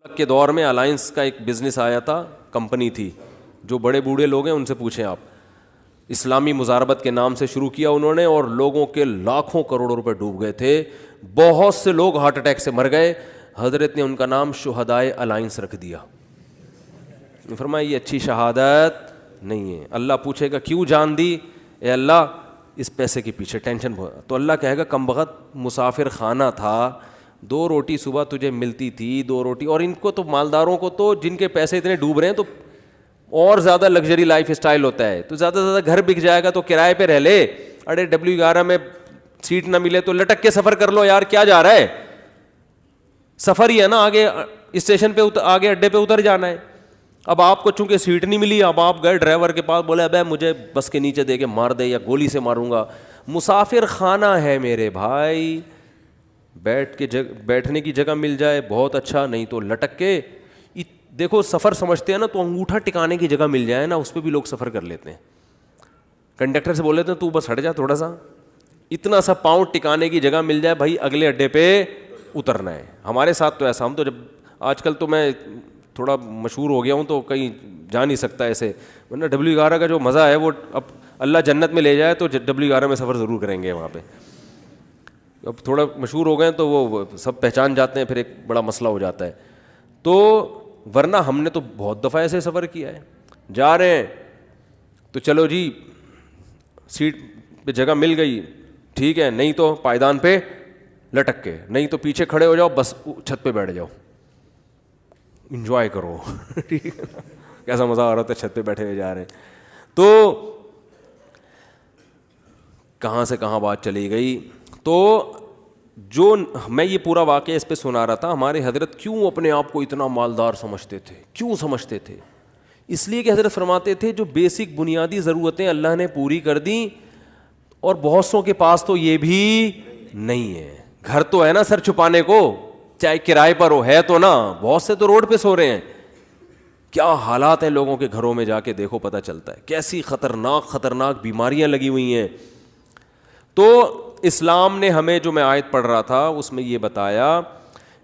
کے دور میں الائنس کا ایک بزنس آیا تھا, کمپنی تھی. جو بڑے بوڑھے لوگ ہیں ان سے پوچھیں آپ, اسلامی مزاربت کے نام سے شروع کیا انہوں نے, اور لوگوں کے لاکھوں کروڑوں روپے ڈوب گئے تھے. بہت سے لوگ ہارٹ اٹیک سے مر گئے. حضرت نے ان کا نام شہدائے الائنس رکھ دیا. فرمایا یہ اچھی شہادت نہیں ہے. اللہ پوچھے گا کیوں جان دی؟ اے اللہ اس پیسے کے پیچھے ٹینشن بہت. تو اللہ کہے گا کمبخت مسافر خانہ تھا, 2 روٹی صبح تجھے ملتی تھی, 2 روٹی. اور ان کو تو مالداروں کو تو جن کے پیسے اتنے ڈوب رہے ہیں تو اور زیادہ لگژری لائف اسٹائل ہوتا ہے. تو زیادہ سے زیادہ گھر بک جائے گا تو کرائے پہ رہ لے. ارے W11 میں سیٹ نہ ملے تو لٹک کے سفر کر لو یار, کیا جا رہا ہے؟ سفر ہی ہے نا, آگے اسٹیشن پہ آگے اڈے پہ اتر جانا ہے. اب آپ کو چونکہ سیٹ نہیں ملی, اب آپ گئے ڈرائیور کے پاس, بولے ابے مجھے بس کے نیچے دے کے مار دے یا گولی سے ماروں گا. مسافر خانہ ہے میرے بھائی, بیٹھنے کی جگہ مل جائے بہت اچھا, نہیں تو لٹک کے. دیکھو سفر سمجھتے ہیں نا, تو انگوٹھا ٹکانے کی جگہ مل جائے نا, اس پہ بھی لوگ سفر کر لیتے ہیں. کنڈکٹر سے بول لیتے ہیں تو بس ہٹ جا تھوڑا سا, اتنا سا پاؤں ٹکانے کی جگہ مل جائے بھائی, اگلے اڈے پہ اترنا ہے. ہمارے ساتھ تو ایسا, ہم تو جب آج کل تو میں تھوڑا مشہور ہو گیا ہوں تو کہیں جا نہیں سکتا ایسے, ورنہ W11 کا جو مزہ ہے وہ اب اللہ جنت میں لے جائے تو W11 میں سفر ضرور کریں گے وہاں پہ. اب تھوڑا مشہور ہو گئے تو وہ سب پہچان جاتے ہیں, پھر ایک بڑا مسئلہ ہو جاتا ہے. تو ورنہ ہم نے تو بہت دفعہ ایسے سفر کیا ہے. جا رہے ہیں تو چلو جی سیٹ پہ جگہ مل گئی ٹھیک ہے, نہیں تو پائیدان پہ لٹک کے, نہیں تو پیچھے کھڑے ہو جاؤ, بس چھت پہ بیٹھ جاؤ, انجوائے کرو. ٹھیک ہے, کیسا مزہ آ رہا تھا چھت پہ بیٹھے ہوئے جا رہے ہیں. تو کہاں سے کہاں بات چلی گئی. تو جو میں یہ پورا واقعہ اس پہ سنا رہا تھا, ہمارے حضرت کیوں اپنے آپ کو اتنا مالدار سمجھتے تھے, کیوں سمجھتے تھے؟ اس لیے کہ حضرت فرماتے تھے جو بیسک بنیادی ضرورتیں اللہ نے پوری کر دیں, اور بہت سوں کے پاس تو یہ بھی نہیں ہے. گھر تو ہے نا سر چھپانے کو, چاہے کرائے پر ہو, ہے تو نا, بہت سے تو روڈ پہ سو رہے ہیں. کیا حالات ہیں لوگوں کے گھروں میں, جا کے دیکھو پتہ چلتا ہے کیسی خطرناک بیماریاں لگی ہوئی ہیں. تو اسلام نے ہمیں, جو میں آیت پڑھ رہا تھا اس میں یہ بتایا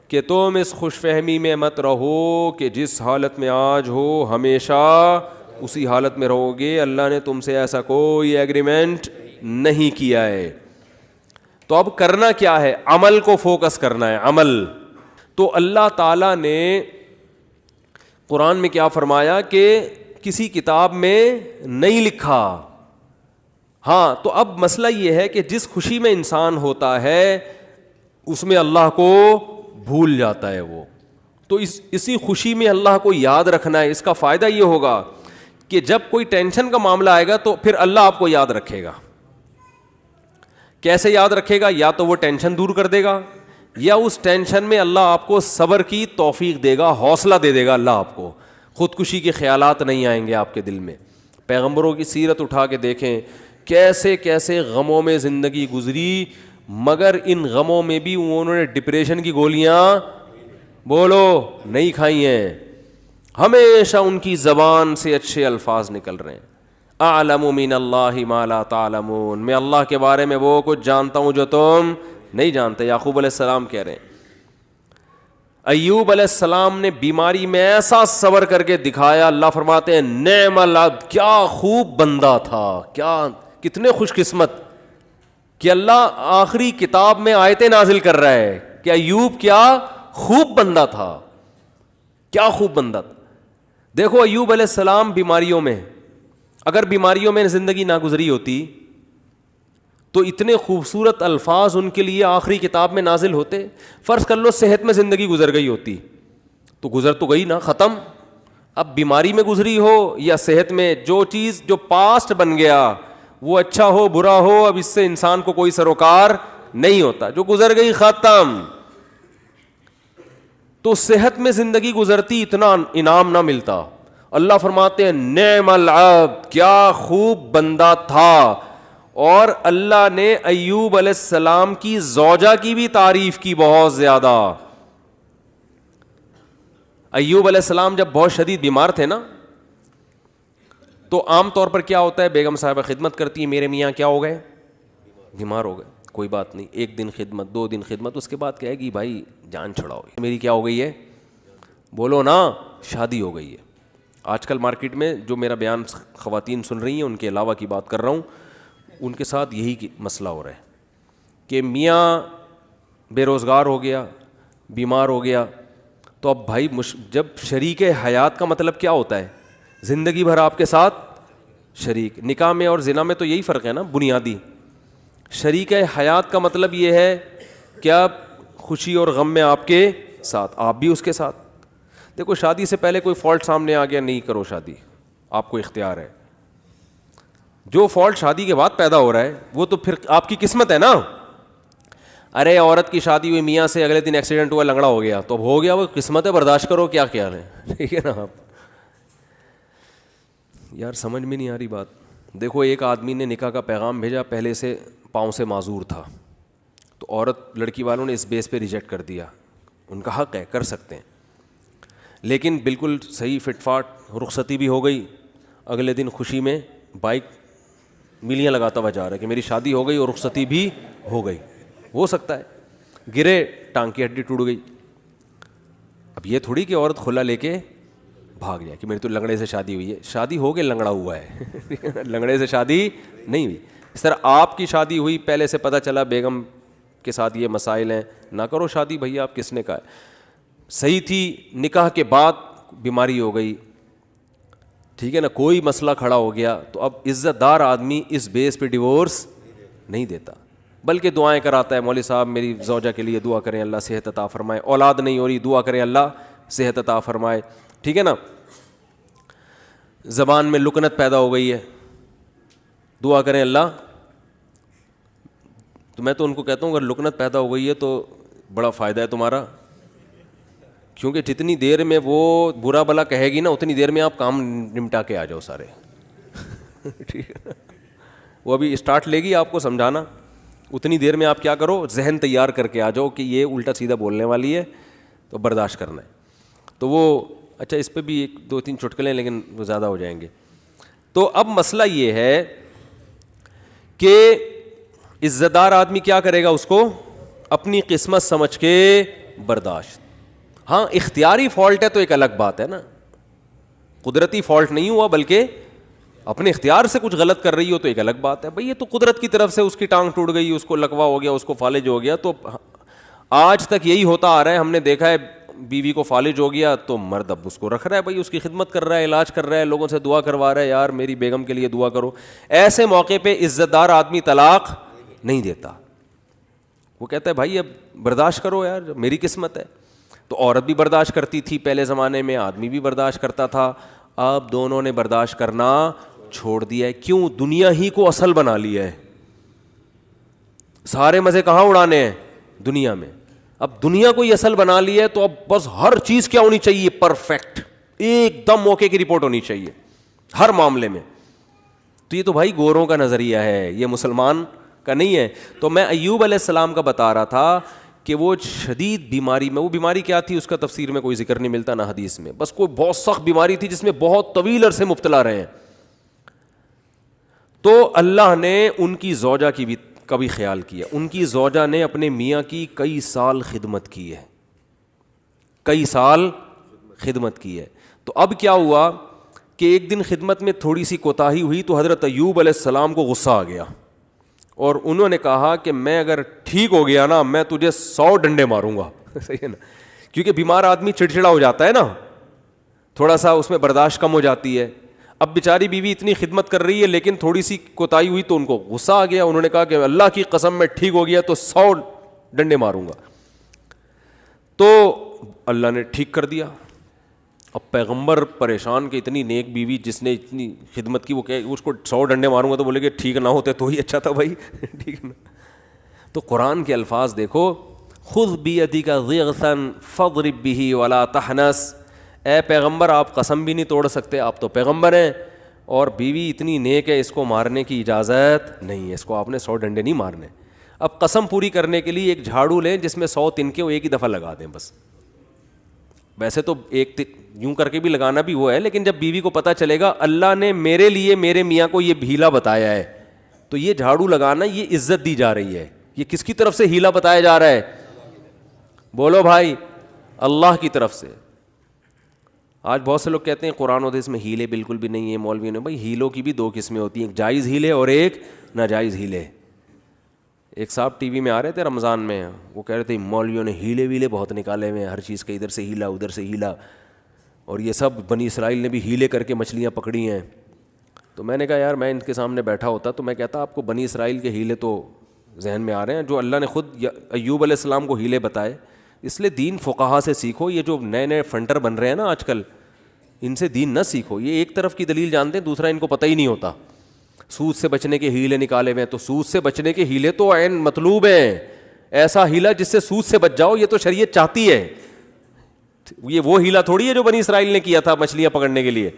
کہ تم اس خوش فہمی میں مت رہو کہ جس حالت میں آج ہو ہمیشہ اسی حالت میں رہو گے. اللہ نے تم سے ایسا کوئی ایگریمنٹ نہیں کیا ہے. تو اب کرنا کیا ہے؟ عمل کو فوکس کرنا ہے, عمل. تو اللہ تعالیٰ نے قرآن میں کیا فرمایا کہ کسی کتاب میں نہیں لکھا. ہاں, تو اب مسئلہ یہ ہے کہ جس خوشی میں انسان ہوتا ہے اس میں اللہ کو بھول جاتا ہے وہ. تو اسی خوشی میں اللہ کو یاد رکھنا ہے. اس کا فائدہ یہ ہوگا کہ جب کوئی ٹینشن کا معاملہ آئے گا تو پھر اللہ آپ کو یاد رکھے گا. کیسے یاد رکھے گا؟ یا تو وہ ٹینشن دور کر دے گا, یا اس ٹینشن میں اللہ آپ کو صبر کی توفیق دے گا, حوصلہ دے دے گا اللہ آپ کو. خودکشی کے خیالات نہیں آئیں گے آپ کے دل میں. پیغمبروں کی سیرت اٹھا کے دیکھیں, کیسے کیسے غموں میں زندگی گزری, مگر ان غموں میں بھی انہوں نے ڈپریشن کی گولیاں بولو نہیں کھائی ہیں. ہمیشہ ان کی زبان سے اچھے الفاظ نکل رہے ہیں. اعلم من اللہ ما لا تعلمون, میں اللہ کے بارے میں وہ کچھ جانتا ہوں جو تم نہیں جانتے. یعقوب علیہ السلام کہہ رہے ہیں. ایوب علیہ السلام نے بیماری میں ایسا صبر کر کے دکھایا, اللہ فرماتے ہیں نعم العبد, کیا خوب بندہ تھا, کیا کتنے خوش قسمت کہ اللہ آخری کتاب میں آیتیں نازل کر رہا ہے کہ ایوب کیا خوب بندہ تھا, کیا خوب بندہ تھا. دیکھو ایوب علیہ السلام بیماریوں میں, اگر بیماریوں میں زندگی نہ گزری ہوتی تو اتنے خوبصورت الفاظ ان کے لیے آخری کتاب میں نازل ہوتے. فرض کر لو صحت میں زندگی گزر گئی ہوتی تو گزر تو گئی نا, ختم. اب بیماری میں گزری ہو یا صحت میں, جو چیز جو پاسٹ بن گیا وہ اچھا ہو برا ہو, اب اس سے انسان کو کوئی سروکار نہیں ہوتا, جو گزر گئی ختم. تو صحت میں زندگی گزرتی اتنا انعام نہ ملتا. اللہ فرماتے ہیں نعم العبد, کیا خوب بندہ تھا. اور اللہ نے ایوب علیہ السلام کی زوجہ کی بھی تعریف کی بہت زیادہ. ایوب علیہ السلام جب بہت شدید بیمار تھے نا, تو عام طور پر کیا ہوتا ہے, بیگم صاحبہ خدمت کرتی ہے, میرے میاں کیا ہو گئے, بیمار ہو گئے, کوئی بات نہیں, 1 دن خدمت 2 دن خدمت, اس کے بعد کہے گی بھائی جان چھڑاؤ, میری کیا ہو گئی ہے, بولو نا, شادی ہو گئی ہے. آج کل مارکیٹ میں جو میرا بیان خواتین سن رہی ہیں ان کے علاوہ کی بات کر رہا ہوں, ان کے ساتھ یہی مسئلہ ہو رہا ہے کہ میاں بے روزگار ہو گیا, بیمار ہو گیا, تو اب بھائی جب شریک حیات کا مطلب کیا ہوتا ہے, زندگی بھر آپ کے ساتھ شریک. نکاح میں اور زنا میں تو یہی فرق ہے نا بنیادی. شریک حیات کا مطلب یہ ہے کہ آپ خوشی اور غم میں آپ کے ساتھ, آپ بھی اس کے ساتھ. دیکھو شادی سے پہلے کوئی فالٹ سامنے آ گیا, نہیں کرو شادی, آپ کو اختیار ہے. جو فالٹ شادی کے بعد پیدا ہو رہا ہے وہ تو پھر آپ کی قسمت ہے نا. ارے عورت کی شادی ہوئی میاں سے, اگلے دن ایکسیڈنٹ ہوا, لنگڑا ہو گیا, تو اب ہو گیا, وہ قسمت ہے, برداشت کرو, کیا خیال ہے, ٹھیک ہے نا. آپ یار سمجھ میں نہیں آ رہی بات. دیکھو ایک آدمی نے نکاح کا پیغام بھیجا, پہلے سے پاؤں سے معذور تھا, تو عورت لڑکی والوں نے اس بیس پہ ریجیکٹ کر دیا. ان کا حق ہے, کر سکتے ہیں, لیکن بالکل صحیح فٹ فاٹ رخصتی بھی ہو گئی. اگلے دن خوشی میں بائک میلیاں لگاتا ہوا جا رہا ہے کہ میری شادی ہو گئی اور رخصتی بھی ہو گئی. ہو سکتا ہے گرے, ٹانگ کی ہڈی ٹوٹ گئی. اب یہ تھوڑی کہ عورت کھلا لے کے بھاگ جائے کہ میری تو لنگڑے سے شادی ہوئی ہے. شادی ہو کے لنگڑا ہوا ہے, لنگڑے سے شادی نہیں ہوئی. اس طرح آپ کی شادی ہوئی, پہلے سے پتہ چلا بیگم کے ساتھ یہ مسائل ہیں, نہ کرو شادی. بھیا آپ کس نے کہا ہے؟ صحیح تھی, نکاح کے بعد بیماری ہو گئی, ٹھیک ہے نا, کوئی مسئلہ کھڑا ہو گیا, تو اب عزت دار آدمی اس بیس پہ ڈیورس نہیں دیتا, بلکہ دعائیں کراتا ہے. مولوی صاحب میری زوجہ کے لیے دعا کریں, اللہ صحت عطا فرمائے. اولاد نہیں ہو رہی, دعا کریں اللہ صحت عطا فرمائے, ٹھیک ہے نا. زبان میں لکنت پیدا ہو گئی ہے, دعا کریں اللہ. تو میں تو ان کو کہتا ہوں اگر لکنت پیدا ہو گئی ہے تو بڑا فائدہ ہے تمہارا, کیونکہ جتنی دیر میں وہ برا بلا کہے گی نا, اتنی دیر میں آپ کام نمٹا کے آ جاؤ سارے, ٹھیک ہے. وہ ابھی اسٹارٹ لے گی آپ کو سمجھانا, اتنی دیر میں آپ کیا کرو, ذہن تیار کر کے آ جاؤ کہ یہ الٹا سیدھا بولنے والی ہے, تو برداشت کرنا ہے. تو وہ اچھا اس پہ بھی ایک دو تین چٹکلیں, لیکن وہ زیادہ ہو جائیں گے. تو اب مسئلہ یہ ہے کہ عزت دار آدمی کیا کرے گا, اس کو اپنی قسمت سمجھ کے برداشت. ہاں اختیاری فالٹ ہے تو ایک الگ بات ہے نا, قدرتی فالٹ نہیں ہوا بلکہ اپنے اختیار سے کچھ غلط کر رہی ہو تو ایک الگ بات ہے. بھئی یہ تو قدرت کی طرف سے, اس کی ٹانگ ٹوٹ گئی, اس کو لکوا ہو گیا, اس کو فالج ہو گیا. تو آج تک یہی ہوتا آ رہا ہے, ہم نے دیکھا ہے بیوی کو فالج ہو گیا تو مرد اب اس کو رکھ رہا ہے, بھائی اس کی خدمت کر رہا ہے, علاج کر رہا ہے, لوگوں سے دعا کروا رہا ہے, یار میری بیگم کے لیے دعا کرو. ایسے موقع پہ عزت دار آدمی طلاق نہیں دیتا, وہ کہتا ہے بھائی اب برداشت کرو یار, میری قسمت ہے. تو عورت بھی برداشت کرتی تھی پہلے زمانے میں, آدمی بھی برداشت کرتا تھا. اب دونوں نے برداشت کرنا چھوڑ دیا ہے. کیوں؟ دنیا ہی کو اصل بنا لیا ہے. سارے مزے کہاں اڑانے ہیں؟ دنیا میں. اب دنیا کو ہی اصل بنا لیا ہے, تو اب بس ہر چیز کیا ہونی چاہیے؟ پرفیکٹ, ایک دم موقع کی رپورٹ ہونی چاہیے ہر معاملے میں. تو یہ تو بھائی گوروں کا نظریہ ہے, یہ مسلمان کا نہیں ہے. تو میں ایوب علیہ السلام کا بتا رہا تھا کہ وہ شدید بیماری میں, وہ بیماری کیا تھی اس کا تفسیر میں کوئی ذکر نہیں ملتا نہ حدیث میں, بس کوئی بہت سخت بیماری تھی جس میں بہت طویل عرصے مبتلا رہے ہیں. تو اللہ نے ان کی زوجہ کا بھی خیال کیا. ان کی زوجہ نے اپنے میاں کی کئی سال خدمت کی ہے, کئی سال خدمت کی ہے. تو اب کیا ہوا کہ ایک دن خدمت میں تھوڑی سی کوتاہی ہوئی تو حضرت ایوب علیہ السلام کو غصہ آ گیا, اور انہوں نے کہا کہ میں اگر ٹھیک ہو گیا نا, میں تجھے 100 ڈنڈے ماروں گا. صحیح ہے نا, کیونکہ بیمار آدمی چڑچڑا ہو جاتا ہے نا, تھوڑا سا اس میں برداشت کم ہو جاتی ہے. اب بیچاری بیوی اتنی خدمت کر رہی ہے لیکن تھوڑی سی کوتاہی ہوئی تو ان کو غصہ آ گیا. انہوں نے کہا کہ اللہ کی قسم میں ٹھیک ہو گیا تو 100 ڈنڈے ماروں گا. تو اللہ نے ٹھیک کر دیا. اب پیغمبر پریشان کہ اتنی نیک بیوی جس نے اتنی خدمت کی, وہ کہ اس کو 100 ڈنڈے ماروں گا, تو بولے کہ ٹھیک نہ ہوتے تو ہی اچھا تھا بھائی. ٹھیک ہے نا. تو قرآن کے الفاظ دیکھو, خذ بیدک ضغثا فاضرب به ولا تحنث. اے پیغمبر آپ قسم بھی نہیں توڑ سکتے, آپ تو پیغمبر ہیں, اور بیوی اتنی نیک ہے اس کو مارنے کی اجازت نہیں ہے, اس کو آپ نے 100 ڈنڈے نہیں مارنے. اب قسم پوری کرنے کے لیے ایک جھاڑو لیں جس میں 100 تنکے وہ ایک ہی دفعہ لگا دیں بس. ویسے تو ایک یوں کر کے بھی لگانا بھی وہ ہے, لیکن جب بیوی کو پتہ چلے گا اللہ نے میرے لیے میرے میاں کو یہ ہیلا بتایا ہے, تو یہ جھاڑو لگانا یہ عزت دی جا رہی ہے. یہ کس کی طرف سے ہیلا بتایا جا رہا ہے؟ بولو بھائی, اللہ کی طرف سے. آج بہت سے لوگ کہتے ہیں قرآن و حدیث میں ہیلے بالکل بھی نہیں ہے مولویوں نے. بھائی ہیلوں کی بھی دو قسمیں ہوتی ہیں, ایک جائز ہیلے اور ایک ناجائز ہیلے. ایک صاحب ٹی وی میں آ رہے تھے رمضان میں, وہ کہہ رہے تھے مولویوں نے ہیلے ویلے بہت نکالے ہوئے ہیں, ہر چیز کے ادھر سے ہیلا ادھر سے ہیلا, اور یہ سب بنی اسرائیل نے بھی ہیلے کر کے مچھلیاں پکڑی ہیں. تو میں نے کہا یار میں ان کے سامنے بیٹھا ہوتا تو میں کہتا آپ کو بنی اسرائیل کے ہیلے تو ذہن میں آ رہے ہیں, جو اللہ نے خود ایوب علیہ السلام کو ہیلے بتائے. اس لیے دین فقہا سے سیکھو. یہ جو نئے نئے فنٹر بن رہے ہیں نا آج کل, ان سے دین نہ سیکھو. یہ ایک طرف کی دلیل جانتے ہیں, دوسرا ان کو پتہ ہی نہیں ہوتا. سود سے بچنے کے ہیلے نکالے ہوئے ہیں, تو سود سے بچنے کے ہیلے تو عین مطلوب ہیں. ایسا ہیلا جس سے سود سے بچ جاؤ, یہ تو شریعت چاہتی ہے. یہ وہ ہیلا تھوڑی ہے جو بنی اسرائیل نے کیا تھا مچھلیاں پکڑنے کے لیے.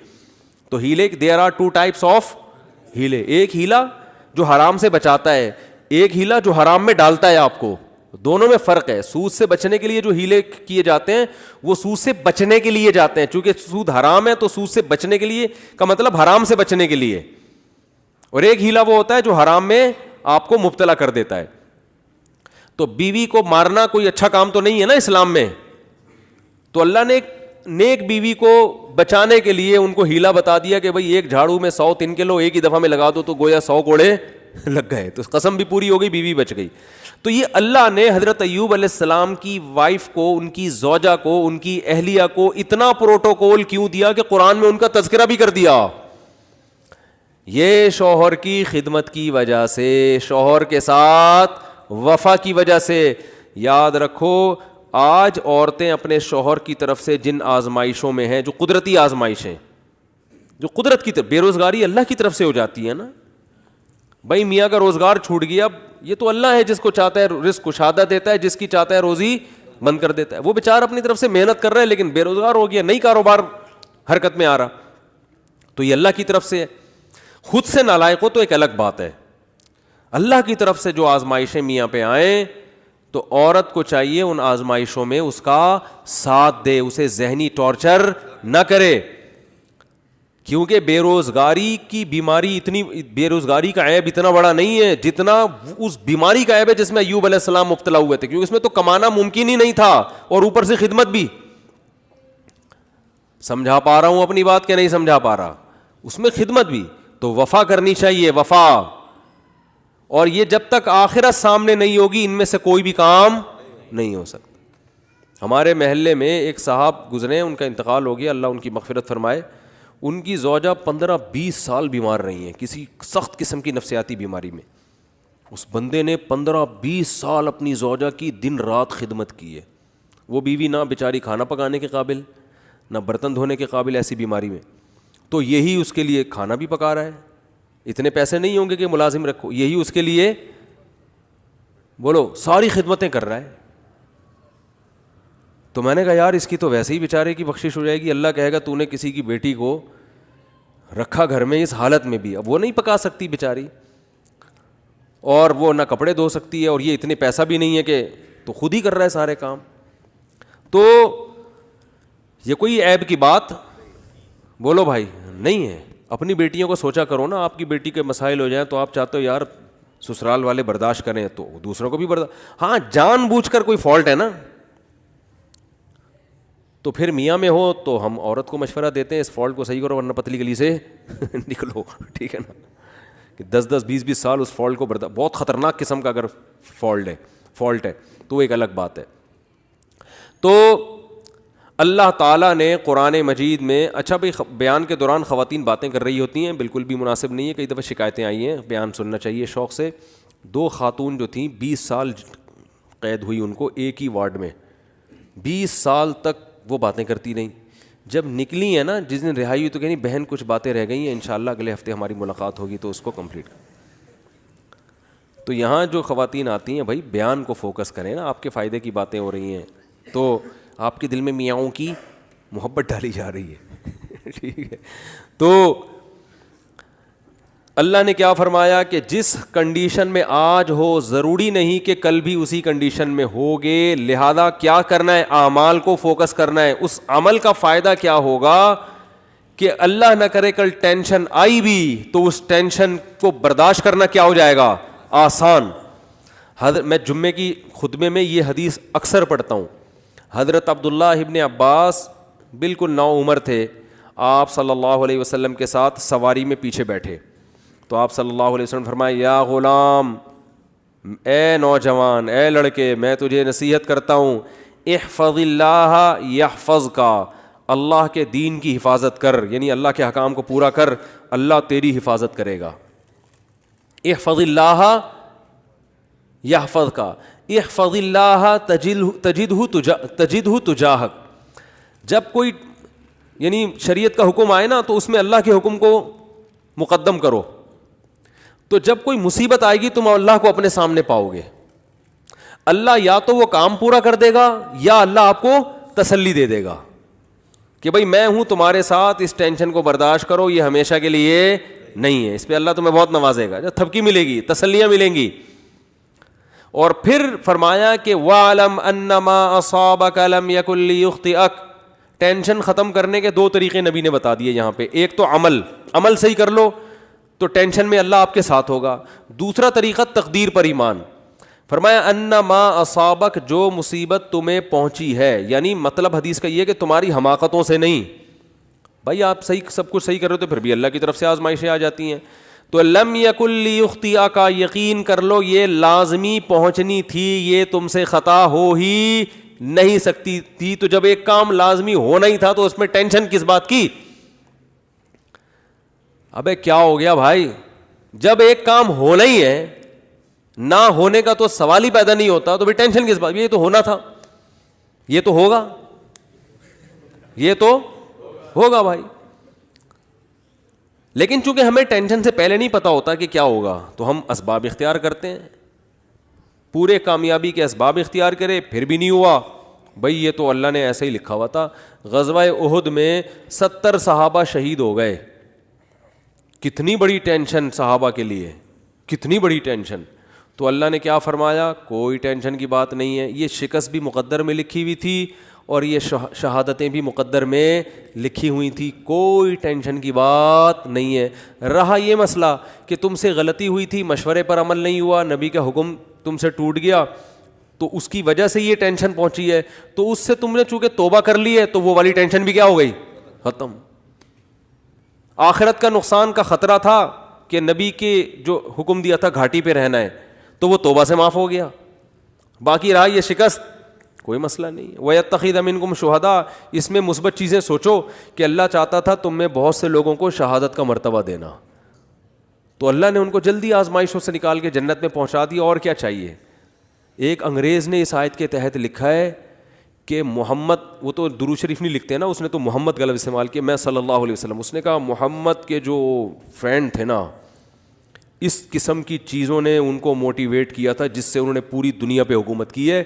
تو ہیلے there are two types of ہیلے. ایک ہیلا جو حرام سے بچاتا ہے, ایک ہیلا جو حرام میں ڈالتا ہے آپ کو. دونوں میں فرق ہے. سود سے بچنے کے لیے جو ہیلے کیے جاتے ہیں وہ سود سے بچنے کے لیے جاتے ہیں, چونکہ سود حرام ہے تو سود سے بچنے کے لیے کا مطلب حرام سے بچنے کے لیے. اور ایک ہیلا وہ ہوتا ہے جو حرام میں آپ کو مبتلا کر دیتا ہے. تو بیوی کو مارنا کوئی اچھا کام تو نہیں ہے نا اسلام میں. تو اللہ نے ایک نیک بیوی کو بچانے کے لیے ان کو ہیلا بتا دیا کہ بھئی ایک جھاڑو میں 100 تنکے لو, ایک ہی دفعہ میں لگا دو تو گویا 100 کوڑے لگ گئے. تو قسم بھی پوری ہو گئی, بیوی بچ گئی. تو یہ اللہ نے حضرت ایوب علیہ السلام کی وائف کو, ان کی زوجہ کو, ان کی اہلیہ کو اتنا پروٹوکول کیوں دیا کہ قرآن میں ان کا تذکرہ بھی کر دیا. یہ شوہر کی خدمت کی وجہ سے, شوہر کے ساتھ وفا کی وجہ سے. یاد رکھو آج عورتیں اپنے شوہر کی طرف سے جن آزمائشوں میں ہیں, جو قدرتی آزمائشیں, جو قدرت کی طرف, بے روزگاری اللہ کی طرف سے ہو جاتی ہے نا. بھائی میاں کا روزگار چھوٹ گیا, یہ تو اللہ ہے جس کو چاہتا ہے رزق کشادہ دیتا ہے, جس کی چاہتا ہے روزی بند کر دیتا ہے. وہ بیچارہ اپنی طرف سے محنت کر رہا ہے لیکن بے روزگار ہو گیا, نئی کاروبار حرکت میں آ رہا, تو یہ اللہ کی طرف سے ہے. خود سے نالائق ہو تو ایک الگ بات ہے. اللہ کی طرف سے جو آزمائشیں میاں پہ آئیں تو عورت کو چاہیے ان آزمائشوں میں اس کا ساتھ دے, اسے ذہنی ٹارچر نہ کرے. کیونکہ بے روزگاری کی بیماری اتنی, بے روزگاری کا عیب اتنا بڑا نہیں ہے جتنا اس بیماری کا عیب ہے جس میں ایوب علیہ السلام مبتلا ہوئے تھے. کیونکہ اس میں تو کمانا ممکن ہی نہیں تھا اور اوپر سے خدمت بھی. سمجھا پا رہا ہوں اپنی بات کہ نہیں سمجھا پا رہا؟ اس میں خدمت بھی. تو وفا کرنی چاہیے, وفا. اور یہ جب تک آخرت سامنے نہیں ہوگی ان میں سے کوئی بھی کام نہیں ہو سکتا. ہمارے محلے میں ایک صاحب گزرے, ان کا انتقال ہو گیا, اللہ ان کی مغفرت فرمائے. ان کی زوجہ 15-20 سال بیمار رہی ہیں کسی سخت قسم کی نفسیاتی بیماری میں. اس بندے نے 15-20 سال اپنی زوجہ کی دن رات خدمت کی ہے. وہ بیوی نہ بیچاری کھانا پکانے کے قابل, نہ برتن دھونے کے قابل ایسی بیماری میں. تو یہی اس کے لیے کھانا بھی پکا رہا ہے. اتنے پیسے نہیں ہوں گے کہ ملازم رکھو, یہی اس کے لیے بولو ساری خدمتیں کر رہا ہے. تو میں نے کہا یار اس کی تو ویسے ہی بیچارے کی بخشش ہو جائے گی. اللہ کہے گا تو نے کسی کی بیٹی کو رکھا گھر میں اس حالت میں بھی, اب وہ نہیں پکا سکتی بیچاری, اور وہ نہ کپڑے دھو سکتی ہے, اور یہ اتنے پیسہ بھی نہیں ہے کہ, تو خود ہی کر رہا ہے سارے کام. تو یہ کوئی عیب کی بات بولو بھائی نہیں ہے. اپنی بیٹیوں کو سوچا کرو نا, آپ کی بیٹی کے مسائل ہو جائیں تو آپ چاہتے ہو یار سسرال والے برداشت کریں تو دوسروں کو بھی برداشت. ہاں جان بوجھ کر کوئی فالٹ ہے نا تو پھر میاں میں ہو تو ہم عورت کو مشورہ دیتے ہیں اس فالٹ کو صحیح کرو ورنہ پتلی گلی سے نکلو, ٹھیک ہے نا. کہ 10-20 سال اس فالٹ کو بہت خطرناک قسم کا اگر فالٹ ہے تو وہ ایک الگ بات ہے. تو اللہ تعالیٰ نے قرآن مجید میں, اچھا بھائی بیان کے دوران خواتین باتیں کر رہی ہوتی ہیں, بالکل بھی مناسب نہیں ہے. کئی دفعہ شکایتیں آئی ہیں, بیان سننا چاہیے شوق سے. 2 خاتون جو تھیں 20 سال قید ہوئی ان کو ایک ہی وارڈ میں, 20 سال تک وہ باتیں کرتی رہیں. جب نکلی ہیں نا, جس دن رہائی ہوئی تو کہیں بہن کچھ باتیں رہ گئی ہیں, انشاءاللہ اگلے ہفتے ہماری ملاقات ہوگی تو اس کو کمپلیٹ. تو یہاں جو خواتین آتی ہیں بھائی بیان کو فوکس کریں نا, آپ کے فائدے کی باتیں ہو رہی ہیں تو آپ کے دل میں میاؤں کی محبت ڈالی جا رہی ہے, ٹھیک ہے. تو اللہ نے کیا فرمایا کہ جس کنڈیشن میں آج ہو ضروری نہیں کہ کل بھی اسی کنڈیشن میں ہوگے, لہذا کیا کرنا ہے, اعمال کو فوکس کرنا ہے. اس عمل کا فائدہ کیا ہوگا کہ اللہ نہ کرے کل ٹینشن آئی بھی تو اس ٹینشن کو برداشت کرنا کیا ہو جائے گا, آسان. میں جمعے کی خطبے میں یہ حدیث اکثر پڑھتا ہوں. حضرت عبداللہ ابن عباس بالکل نو عمر تھے, آپ صلی اللہ علیہ وسلم کے ساتھ سواری میں پیچھے بیٹھے, تو آپ صلی اللہ علیہ وسلم فرمایا یا غلام, اے نوجوان, اے لڑکے, میں تجھے نصیحت کرتا ہوں, احفظ اللہ یحفظک, اللہ کے دین کی حفاظت کر, یعنی اللہ کے احکام کو پورا کر, اللہ تیری حفاظت کرے گا. احفظ اللہ یحفظک, احفظ اللہ تجدہ تجاہک. جب کوئی یعنی شریعت کا حکم آئے نا تو اس میں اللہ کے حکم کو مقدم کرو, تو جب کوئی مصیبت آئے گی تم اللہ کو اپنے سامنے پاؤ گے. اللہ یا تو وہ کام پورا کر دے گا یا اللہ آپ کو تسلی دے دے گا کہ بھائی میں ہوں تمہارے ساتھ, اس ٹینشن کو برداشت کرو, یہ ہمیشہ کے لیے نہیں ہے. اس پہ اللہ تمہیں بہت نوازے گا, جب تھپکی ملے گی, تسلیاں ملیں گی. اور پھر فرمایا کہ وَعْلَمْ أَنَّمَا أَصَابَكَ لَمْ يَكُنْ لِيُخْطِئَكَ. ٹینشن ختم کرنے کے دو طریقے نبی نے بتا دیے یہاں پہ. ایک تو عمل صحیح کر لو تو ٹینشن میں اللہ آپ کے ساتھ ہوگا. دوسرا طریقہ تقدیر پر ایمان. فرمایا انما اصابک, جو مصیبت تمہیں پہنچی ہے, یعنی مطلب حدیث کا یہ کہ تمہاری حماقتوں سے نہیں. بھائی آپ صحیح سب کچھ صحیح کر رہے ہو تو پھر بھی اللہ کی طرف سے آزمائشیں آ جاتی ہیں. تو لم یکن لیخطئک, یقین کر لو یہ لازمی پہنچنی تھی, یہ تم سے خطا ہو ہی نہیں سکتی تھی. تو جب ایک کام لازمی ہونا ہی تھا تو اس میں ٹینشن کس بات کی؟ ابے کیا ہو گیا بھائی, جب ایک کام ہونا ہی ہے, نہ ہونے کا تو سوال ہی پیدا نہیں ہوتا, تو بھی ٹینشن کس بات؟ یہ تو ہونا تھا, یہ تو ہوگا, یہ تو ہوگا بھائی. لیکن چونکہ ہمیں ٹینشن سے پہلے نہیں پتا ہوتا کہ کیا ہوگا, تو ہم اسباب اختیار کرتے ہیں. پورے کامیابی کے اسباب اختیار کرے, پھر بھی نہیں ہوا. بھائی یہ تو اللہ نے ایسے ہی لکھا ہوا تھا. غزوہ احد میں 70 صحابہ شہید ہو گئے. کتنی بڑی ٹینشن صحابہ کے لیے, کتنی بڑی ٹینشن. تو اللہ نے کیا فرمایا, کوئی ٹینشن کی بات نہیں ہے, یہ شکست بھی مقدر میں لکھی ہوئی تھی اور یہ شہادتیں بھی مقدر میں لکھی ہوئی تھی, کوئی ٹینشن کی بات نہیں ہے. رہا یہ مسئلہ کہ تم سے غلطی ہوئی تھی, مشورے پر عمل نہیں ہوا, نبی کا حکم تم سے ٹوٹ گیا, تو اس کی وجہ سے یہ ٹینشن پہنچی ہے, تو اس سے تم نے چونکہ توبہ کر لی ہے تو وہ والی ٹینشن بھی کیا ہو گئی, ختم. آخرت کا نقصان کا خطرہ تھا کہ نبی کے جو حکم دیا تھا گھاٹی پہ رہنا ہے, تو وہ توبہ سے معاف ہو گیا. باقی رہا یہ شکست, کوئی مسئلہ نہیں. وَيَتَّخِذَ مِنْكُمْ شُهَدَاءَ, اس میں مثبت چیزیں سوچو کہ اللہ چاہتا تھا تم میں بہت سے لوگوں کو شہادت کا مرتبہ دینا, تو اللہ نے ان کو جلدی آزمائشوں سے نکال کے جنت میں پہنچا دیا. اور کیا چاہیے. ایک انگریز نے اس آیت کے تحت لکھا ہے کہ محمد, وہ تو درود شریف نہیں لکھتے نا, اس نے تو محمد غلط استعمال کیا, میں صلی اللہ علیہ وسلم. اس نے کہا محمد کے جو فرینڈ تھے نا, اس قسم کی چیزوں نے ان کو موٹیویٹ کیا تھا جس سے انہوں نے پوری دنیا پہ حکومت کی ہے,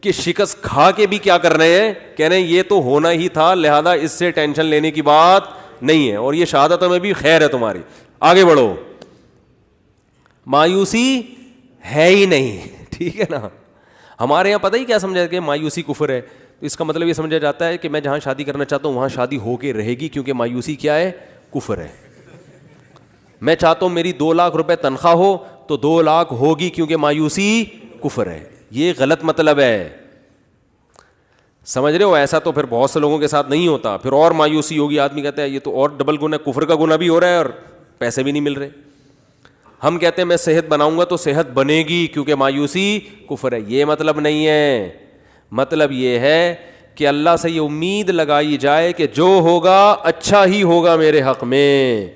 کہ شکست کھا کے بھی کیا کر رہے ہیں, کہہ رہے ہیں یہ تو ہونا ہی تھا, لہذا اس سے ٹینشن لینے کی بات نہیں ہے, اور یہ شہادتوں میں بھی خیر ہے تمہاری, آگے بڑھو, مایوسی ہے ہی نہیں. ٹھیک ہے نا. ہمارے یہاں پتہ ہی کیا سمجھا کہ مایوسی کفر ہے, تو اس کا مطلب یہ سمجھا جاتا ہے کہ میں جہاں شادی کرنا چاہتا ہوں وہاں شادی ہو کے رہے گی, کیونکہ مایوسی کیا ہے, کفر ہے. میں چاہتا ہوں میری 2 لاکھ روپے تنخواہ ہو تو 2 لاکھ ہوگی, کیونکہ مایوسی کفر ہے. یہ غلط مطلب ہے, سمجھ رہے ہو. ایسا تو پھر بہت سے لوگوں کے ساتھ نہیں ہوتا, پھر اور مایوسی ہوگی, آدمی کہتا ہے یہ تو اور ڈبل گناہ, کفر کا گناہ بھی ہو رہا ہے اور پیسے بھی نہیں مل رہے. ہم کہتے ہیں میں صحت بناؤں گا تو صحت بنے گی کیونکہ مایوسی کفر ہے. یہ مطلب نہیں ہے. مطلب یہ ہے کہ اللہ سے یہ امید لگائی جائے کہ جو ہوگا اچھا ہی ہوگا میرے حق میں.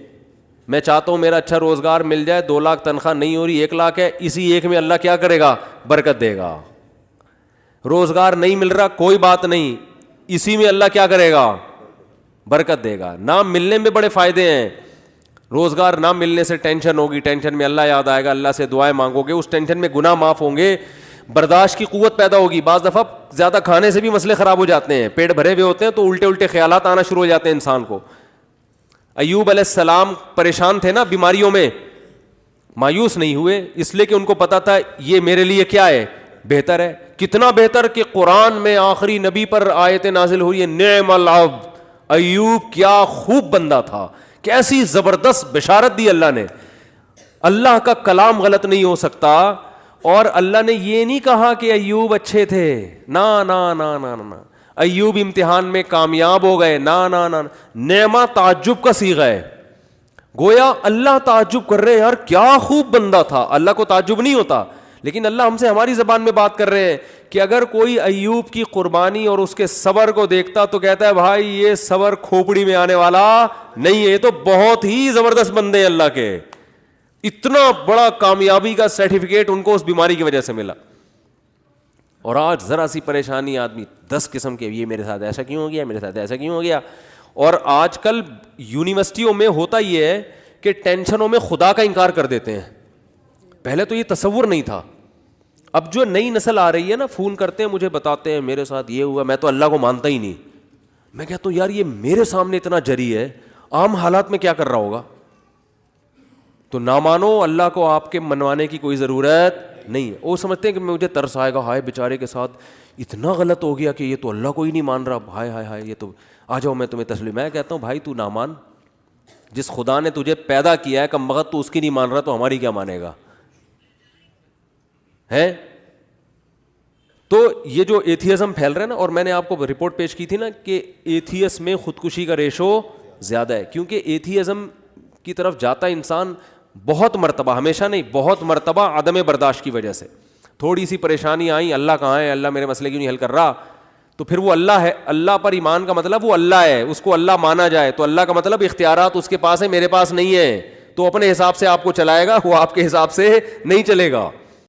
میں چاہتا ہوں میرا اچھا روزگار مل جائے, 2 لاکھ تنخواہ نہیں ہو رہی, 1 لاکھ ہے, اسی 1 میں اللہ کیا کرے گا, برکت دے گا. روزگار نہیں مل رہا, کوئی بات نہیں, اسی میں اللہ کیا کرے گا, برکت دے گا. نہ ملنے میں بڑے فائدے ہیں. روزگار نہ ملنے سے ٹینشن ہوگی, ٹینشن میں اللہ یاد آئے گا, اللہ سے دعائیں مانگو گے, اس ٹینشن میں گناہ معاف ہوں گے, برداشت کی قوت پیدا ہوگی. بعض دفعہ زیادہ کھانے سے بھی مسئلے خراب ہو جاتے ہیں, پیٹ بھرے ہوئے ہوتے ہیں تو الٹے الٹے خیالات آنا شروع ہو جاتے ہیں انسان کو. ایوب علیہ السلام پریشان تھے نا بیماریوں میں, مایوس نہیں ہوئے, اس لیے کہ ان کو پتا تھا یہ میرے لیے کیا ہے, بہتر ہے. کتنا بہتر کہ قرآن میں آخری نبی پر آیتیں نازل ہوئی ہیں, نعم العبد, ایوب کیا خوب بندہ تھا, کیسی زبردست بشارت دی اللہ نے. اللہ کا کلام غلط نہیں ہو سکتا. اور اللہ نے یہ نہیں کہا کہ ایوب اچھے تھے, نہ نہ نہ نہ نہ, ایوب امتحان میں کامیاب ہو گئے. نا نا نا, نعمہ تعجب کا صیغہ ہے, گویا اللہ تعجب کر رہے ہیں یار کیا خوب بندہ تھا. اللہ کو تعجب نہیں ہوتا, لیکن اللہ ہم سے ہماری زبان میں بات کر رہے ہیں کہ اگر کوئی ایوب کی قربانی اور اس کے صبر کو دیکھتا تو کہتا ہے بھائی یہ صبر کھوپڑی میں آنے والا نہیں ہے, یہ تو بہت ہی زبردست بندے ہیں اللہ کے. اتنا بڑا کامیابی کا سرٹیفکیٹ ان کو اس بیماری کی وجہ سے ملا. اور آج ذرا سی پریشانی آدمی 10 قسم کے, یہ میرے ساتھ ایسا کیوں ہو گیا, میرے ساتھ ایسا کیوں ہو گیا. اور آج کل یونیورسٹیوں میں ہوتا یہ ہے کہ ٹینشنوں میں خدا کا انکار کر دیتے ہیں. پہلے تو یہ تصور نہیں تھا. اب جو نئی نسل آ رہی ہے نا, فون کرتے ہیں مجھے, بتاتے ہیں میرے ساتھ یہ ہوا, میں تو اللہ کو مانتا ہی نہیں. میں کہتا ہوں یار یہ میرے سامنے اتنا جری ہے, عام حالات میں کیا کر رہا ہوگا. تو نہ مانو, اللہ کو آپ کے منوانے کی کوئی ضرورت نہیں ہے. وہ سمجھتے ہیں کہ مجھے ترس آئے گا, ہائے بیچارے کے ساتھ اتنا غلط ہو گیا کہ یہ تو اللہ کو ہی نہیں مان رہا, ہائے ہائے ہائے, یہ تو آ جاؤ میں تمہیں تسلیم. میں کہتا ہوں بھائی تو نہ مان, جس خدا نے تجھے پیدا کیا ہے کم وقت تو اس کی نہیں مان رہا, تو ہماری کیا مانے گا ہے. تو یہ جو ایتھیزم پھیل رہا ہے نا, اور میں نے آپ کو رپورٹ پیش کی تھی نا کہ ایتھیس میں خودکشی کا ریشو زیادہ ہے, کیونکہ ایتھیزم کی طرف جاتا انسان بہت مرتبہ, ہمیشہ نہیں, بہت مرتبہ عدم برداشت کی وجہ سے. تھوڑی سی پریشانی آئی, اللہ کہاں ہے, اللہ میرے مسئلے کیوں نہیں حل کر رہا, تو پھر وہ اللہ ہے. اللہ پر ایمان کا مطلب وہ اللہ ہے, اس کو اللہ مانا جائے. تو اللہ کا مطلب اختیارات اس کے پاس ہے, میرے پاس نہیں ہے. تو اپنے حساب سے آپ کو چلائے گا, وہ آپ کے حساب سے نہیں چلے گا.